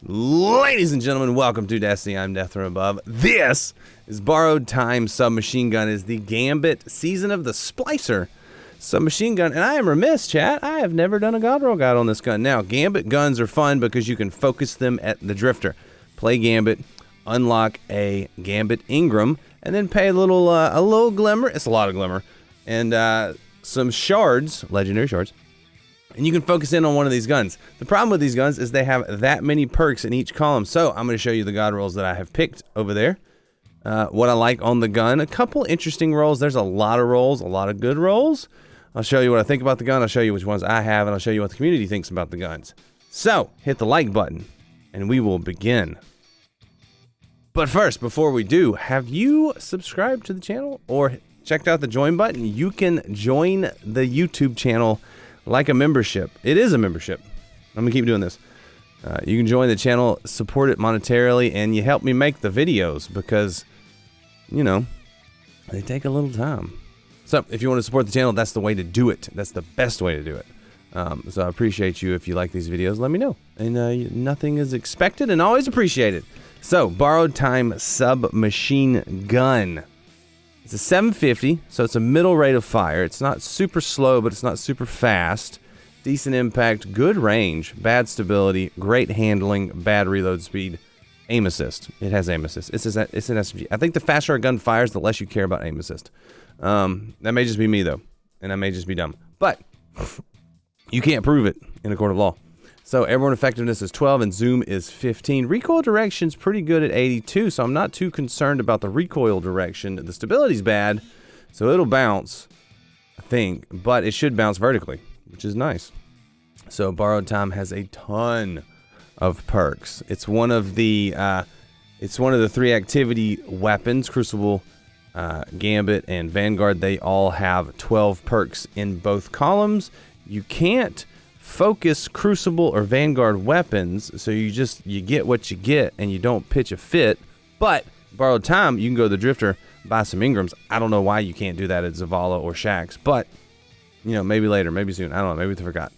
Ladies and gentlemen, welcome to Destiny. I'm Death from Above. This is Borrowed Time Submachine Gun. Is the Gambit Season of the Splicer Submachine Gun. And I am remiss, chat. I have never done a God Roll Guide on this gun. Now, Gambit guns are fun because you can focus them at the drifter. Play Gambit, unlock a Gambit Ingram, and then pay a little glimmer. It's a lot of glimmer. And some shards, legendary shards. And you can focus in on one of these guns. The problem with these guns is they have that many perks in each column. So I'm going to show you the God rolls that I have picked over there. What I like on the gun. A couple interesting rolls. There's a lot of rolls, a lot of good rolls. I'll show you what I think about the gun. I'll show you which ones I have. And I'll show you what the community thinks about the guns. So hit the like button and we will begin. But first, before we do, have you subscribed to the channel or checked out the join button? You can join the YouTube channel like a membership. It is a membership. I'm gonna keep doing this. You can join the channel, support it monetarily, and you help me make the videos because, you know, they take a little time. So if you want to support the channel, that's the way to do it. That's the best way to do it. So I appreciate you. If you like these videos, let me know. And nothing is expected and always appreciated. So, Borrowed Time Submachine Gun. It's a 750, so it's a middle rate of fire. It's not super slow, but it's not super fast. Decent impact, good range, bad stability, great handling, bad reload speed, aim assist. It has aim assist. It's an SMG. I think the faster a gun fires, the less you care about aim assist. That may just be me, though, and I may just be dumb. But you can't prove it in a court of law. So airborne effectiveness is 12 and zoom is 15. Recoil direction's pretty good at 82, so I'm not too concerned about the recoil direction. The stability's bad, so it'll bounce, I think, but it should bounce vertically, which is nice. So Borrowed Time has a ton of perks. It's one of the 3 activity weapons. Crucible, Gambit, and Vanguard, they all have 12 perks in both columns. You can't focus Crucible or Vanguard weapons, so you get what you get and you don't pitch a fit. But Borrowed Time, you can go to the drifter, buy some Ingrams. I don't know why you can't do that at Zavala or Shaxx, but you know, maybe later, maybe soon. I don't know, maybe they forgot.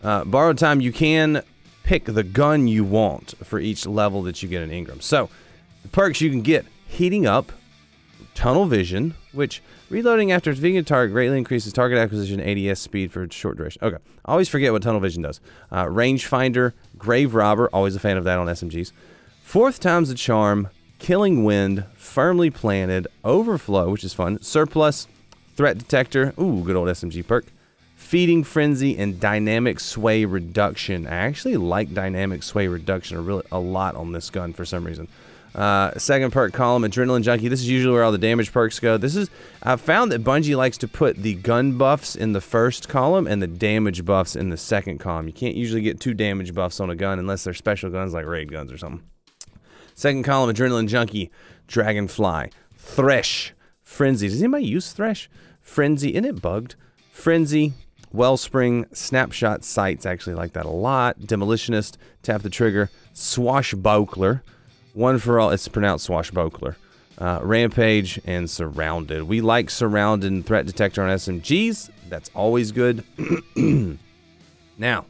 Borrowed Time, you can pick the gun you want for each level that you get an Ingram. So the perks you can get: heating up, tunnel vision, which reloading after it's vegan target greatly increases target acquisition ADS speed for short duration. Okay, I always forget what tunnel vision does. Rangefinder, grave robber, always a fan of that on SMGs. 4th time's the charm, killing wind, firmly planted, overflow, which is fun, surplus, threat detector, ooh, good old SMG perk, feeding frenzy, and dynamic sway reduction. I actually like dynamic sway reduction a lot on this gun for some reason. Second perk column, Adrenaline Junkie. This is usually where all the damage perks go. I've found that Bungie likes to put the gun buffs in the first column and the damage buffs in the second column. You can't usually get 2 damage buffs on a gun unless they're special guns like raid guns or something. Second column, Adrenaline Junkie, Dragonfly, Thresh, Frenzy. Does anybody use Thresh? Frenzy, isn't it bugged? Frenzy, Wellspring, Snapshot Sights, actually like that a lot. Demolitionist, tap the trigger, Swashbuckler. One for all, it's pronounced Swashbuckler. Rampage and Surrounded. We like Surrounded and Threat Detector on SMGs. That's always good. Now,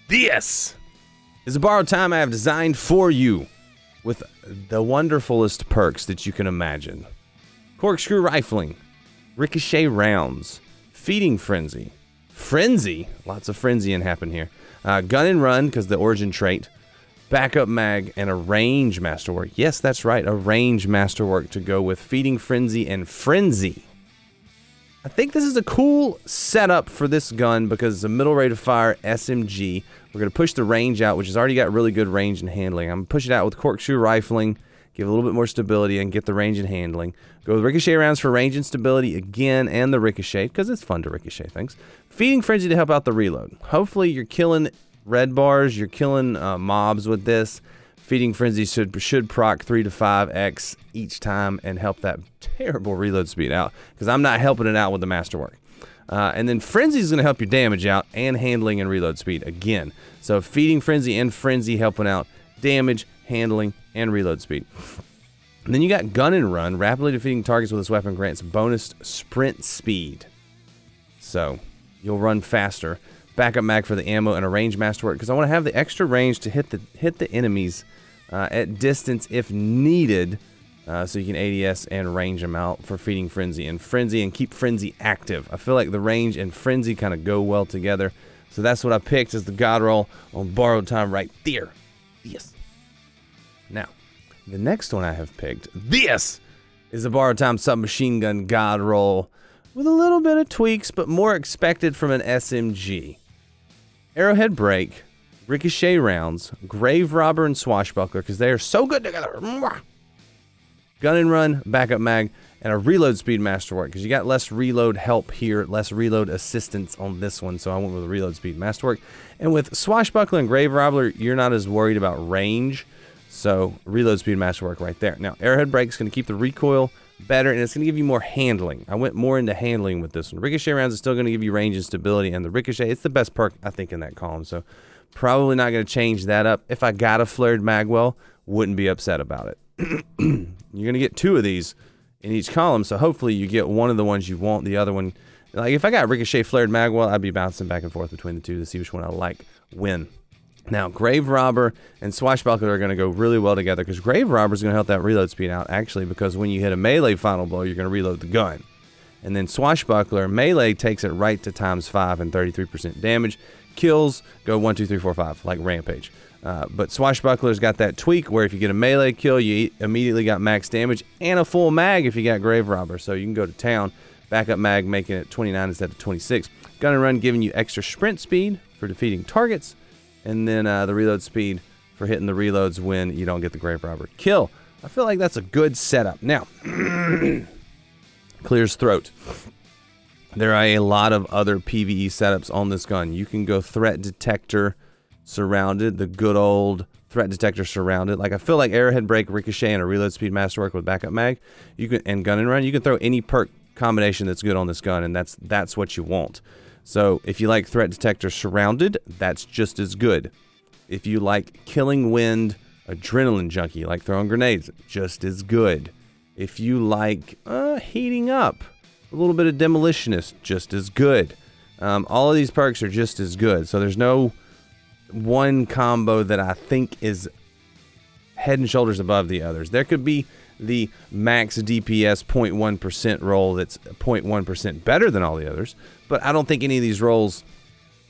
this is a Borrowed Time I have designed for you with the wonderfulest perks that you can imagine. Corkscrew Rifling, Ricochet Rounds, Feeding Frenzy. Frenzy? Lots of frenzying happen here. Gun and Run, because the origin trait. Backup mag, and a range masterwork. Yes, that's right, a range masterwork to go with Feeding Frenzy and Frenzy. I think this is a cool setup for this gun because it's a middle rate of fire SMG. We're going to push the range out, which has already got really good range and handling. I'm going to push it out with Corkscrew Rifling, give a little bit more stability, and get the range and handling. Go with Ricochet Rounds for range and stability again, and the Ricochet, because it's fun to ricochet things. Feeding Frenzy to help out the reload. Hopefully you're killing red bars, you're killing mobs with this. Feeding Frenzy should proc 3 to 5x each time and help that terrible reload speed out, because I'm not helping it out with the masterwork. And then Frenzy is going to help your damage out and handling and reload speed again. So Feeding Frenzy and Frenzy helping out damage, handling, and reload speed. And then you got Gun and Run. Rapidly defeating targets with this weapon grants bonus sprint speed. So you'll run faster. backup mag for the ammo, and a range masterwork because I want to have the extra range to hit the enemies at distance if needed, so you can ADS and range them out for feeding Frenzy and keep Frenzy active. I feel like the range and Frenzy kind of go well together, so that's what I picked as the God roll on Borrowed Time right there. Yes. Now, the next one I have picked, this is a Borrowed Time submachine gun God roll with a little bit of tweaks, but more expected from an SMG. Arrowhead break, ricochet rounds, grave robber, and swashbuckler because they are so good together. Gun and run, backup mag, and a reload speed masterwork because you got less reload help here, less reload assistance on this one, so I went with a reload speed masterwork. And with swashbuckler and grave robber, you're not as worried about range, so reload speed masterwork right there. Now, arrowhead break is going to keep the recoil better, and it's going to give you more handling. I went more into handling with this one. Ricochet rounds is still going to give you range and stability, and the ricochet, it's the best perk, I think, in that column, so probably not going to change that up. If I got a flared magwell, wouldn't be upset about it. You're going to get 2 of these in each column, so hopefully you get one of the ones you want. The other one, like if I got ricochet flared magwell, I'd be bouncing back and forth between the 2 to see which one I like win. Now, grave robber and swashbuckler are going to go really well together because grave robber is going to help that reload speed out, actually, because when you hit a melee final blow, you're going to reload the gun. And then swashbuckler, melee takes it right to ×5 and 33% damage. Kills go 1, 2, 3, 4, 5, like Rampage. But swashbuckler's got that tweak where if you get a melee kill, you immediately got max damage and a full mag if you got grave robber. So you can go to town. Backup mag making it 29 instead of 26. Gun and run giving you extra sprint speed for defeating targets. And then the reload speed for hitting the reloads when you don't get the grave robber kill. I feel like that's a good setup. Now, clears throat. There are a lot of other PvE setups on this gun. You can go threat detector surrounded, the good old threat detector surrounded. Like I feel like arrowhead break, ricochet, and a reload speed masterwork with backup mag. You can and gun and run. You can throw any perk combination that's good on this gun, and that's what you want. So if you like threat detector surrounded, that's just as good. If you like killing wind, adrenaline junkie, like throwing grenades, just as good. If you like heating up, a little bit of demolitionist, just as good. All of these perks are just as good. So there's no one combo that I think is head and shoulders above the others. There could be the max DPS 0.1% roll that's 0.1% better than all the others, but I don't think any of these rolls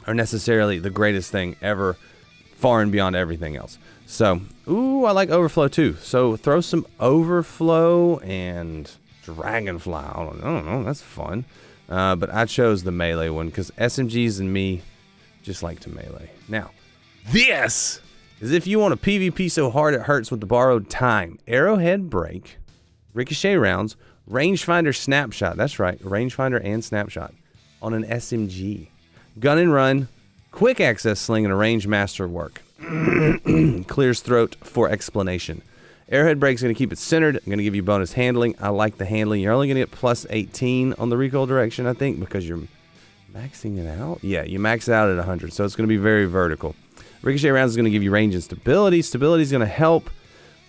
are necessarily the greatest thing ever, far and beyond everything else. So, ooh, I like overflow too. So throw some overflow and dragonfly. I don't know, that's fun. But I chose the melee one because SMGs and me just like to melee. Now, this is if you want to PvP so hard it hurts with the borrowed time. Arrowhead break, ricochet rounds, rangefinder snapshot. That's right, rangefinder and snapshot on an SMG. Gun and run, quick access sling, and a range masterwork. Clears throat for explanation. Arrowhead break is going to keep it centered. I'm going to give you bonus handling. I like the handling. You're only going to get plus 18 on the recoil direction, I think, because you're maxing it out. Yeah, you max it out at 100, so it's going to be very vertical. Ricochet rounds is going to give you range and stability. Stability is going to help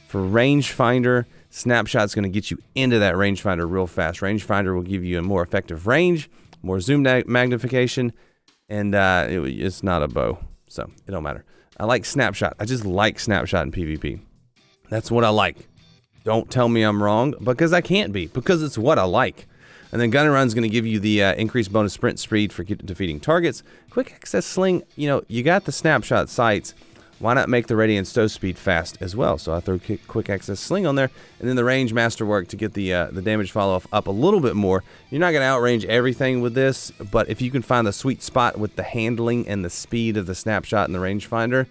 for rangefinder. Snapshot is going to get you into that rangefinder real fast. Rangefinder will give you a more effective range, more zoom magnification, and it's not a bow, so it don't matter. I like snapshot. I just like snapshot in PvP. That's what I like. Don't tell me I'm wrong, because I can't be, because it's what I like. And then gun and run is going to give you the increased bonus sprint speed for defeating targets. Quick access sling, you got the snapshot sights. Why not make the ready and stow speed fast as well? So I throw quick access sling on there, and then the range masterwork to get the damage follow off up a little bit more. You're not going to outrange everything with this, but if you can find the sweet spot with the handling and the speed of the snapshot and the rangefinder,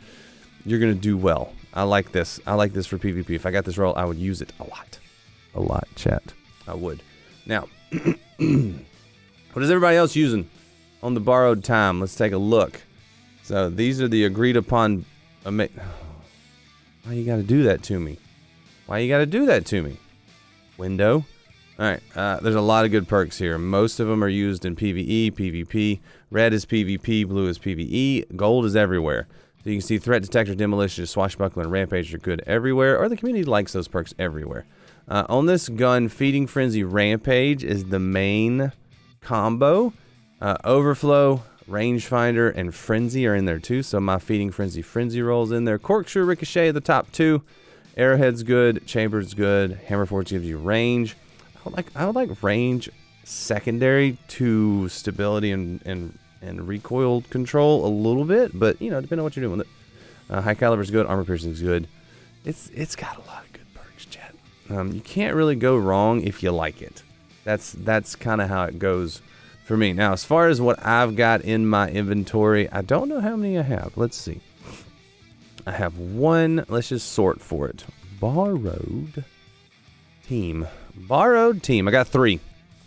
you're going to do well. I like this. I like this for PvP. If I got this roll, I would use it a lot. A lot, chat. I would. Now, what is everybody else using on the borrowed time? Let's take a look. So these are the agreed upon. Why you got to do that to me? Why you got to do that to me? Window. All right. There's a lot of good perks here. Most of them are used in PvE, PvP. Red is PvP. Blue is PvE. Gold is everywhere. So you can see threat detector, demolition, swashbuckler, and rampage are good everywhere, or the community likes those perks everywhere. On this gun, feeding frenzy rampage is the main combo. Overflow, Rangefinder and Frenzy are in there too. So my Feeding Frenzy rolls in there. Corkscrew, Ricochet, the top 2. Arrowhead's good. Chamber's good. Hammer Force gives you range. I would like range secondary to stability and recoil control a little bit, but you know, depending on what you're doing with it. High Caliber's good. Armor Piercing's good. It's got a lot of good perks, chat. You can't really go wrong if you like it. That's kind of how it goes for me. Now, as far as what I've got in my inventory, I don't know how many I have. Let's see. I have 1. Let's just sort for it. Borrowed team. Borrowed team. I got 3.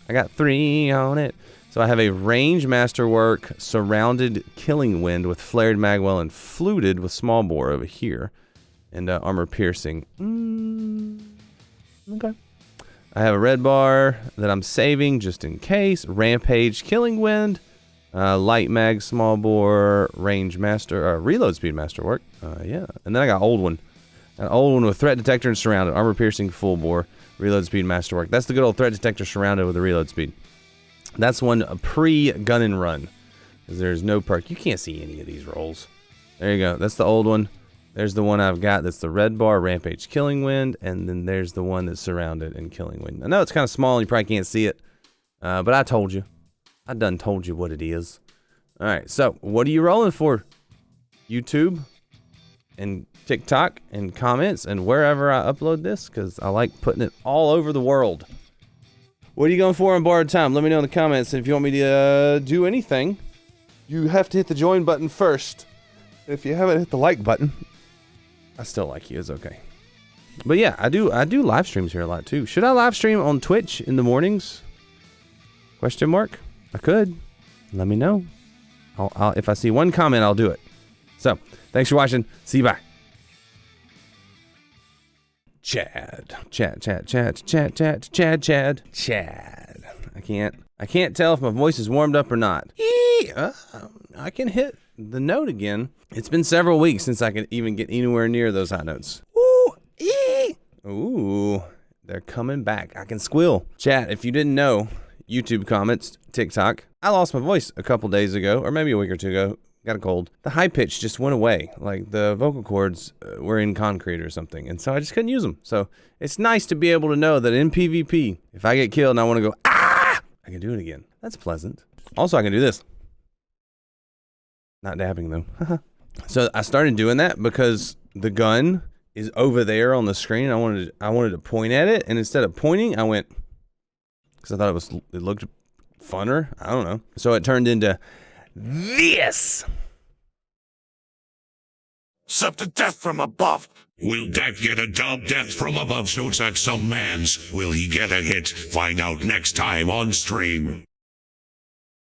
I got 3 on it. So I have a range masterwork, surrounded killing wind with flared magwell and fluted with small bore over here, and armor piercing. Okay. I have a red bar that I'm saving just in case. Rampage, killing wind, light mag, small bore, range master, reload speed masterwork. Yeah. And then I got old one. An old one with threat detector and surrounded, armor piercing, full bore, reload speed masterwork. That's the good old threat detector surrounded with the reload speed. That's one pre-gun and run, because there's no perk. You can't see any of these rolls. There you go. That's the old one. There's the one I've got. That's the red bar, Rampage, Killing Wind, and then there's the one that's surrounded and Killing Wind. I know it's kind of small and you probably can't see it, but I told you. I done told you what it is. All right, so what are you rolling for? YouTube and TikTok and comments and wherever I upload this, because I like putting it all over the world. What are you going for on Borrowed Time? Let me know in the comments. And if you want me to do anything, you have to hit the join button first. If you haven't hit the like button, I still like you. It's okay. But yeah, I do live streams here a lot too. Should I live stream on Twitch in the mornings? Question mark. I could. Let me know. I'll if I see one comment, I'll do it. So thanks for watching. See you. Bye. Chad. I can't tell if my voice is warmed up or not. I can hit the note again. It's been several weeks since I could even get anywhere near those high notes. Ooh, they're coming back. I can squeal. Chat, if you didn't know, YouTube comments, TikTok, I lost my voice a couple days ago, or maybe a week or two ago. Got a cold. The high pitch just went away. Like the vocal cords were in concrete or something. And so I just couldn't use them. So it's nice to be able to know that in PvP, if I get killed and I want to go, I can do it again. That's pleasant. Also, I can do this. Not dabbing though. So I started doing that because the gun is over there on the screen. I wanted to point at it. And instead of pointing, I went, because I thought it looked funner. I don't know. So it turned into this. Scepter death from above. Will Death get a dub? Death from above shoots at some mans. Will he get a hit? Find out next time on stream.